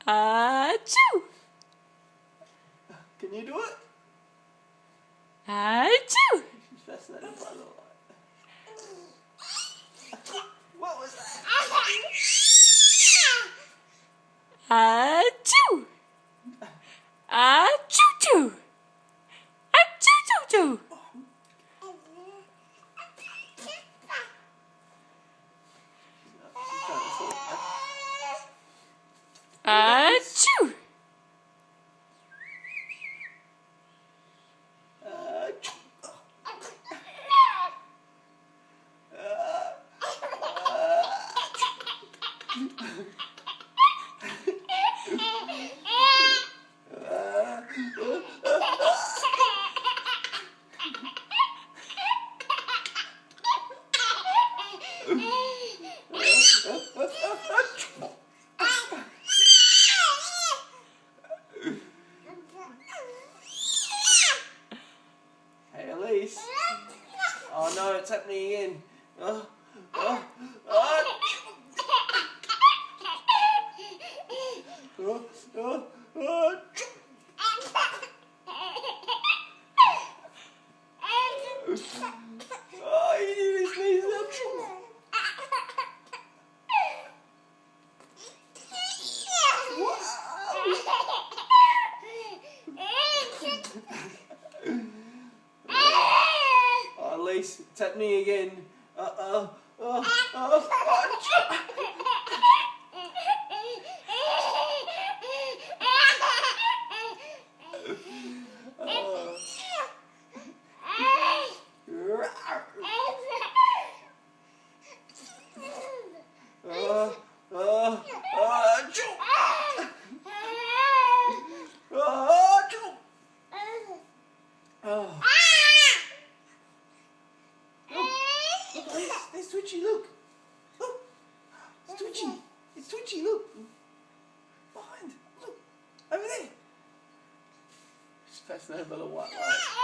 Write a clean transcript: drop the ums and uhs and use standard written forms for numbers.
Achoo! Can you do it? Achoo! She's fascinated by the light. What was that? Achoo! Achoo-choo! Achoo-choo-choo! Achoo! Hey Elise. Oh no, it's happening again. Oh, you need to sneeze up. Oh, Elise, it's happening again. It's twitchy, look. Look. It's twitchy. It's twitchy, look. Behind. Look. Over there. She's fascinated by the white light.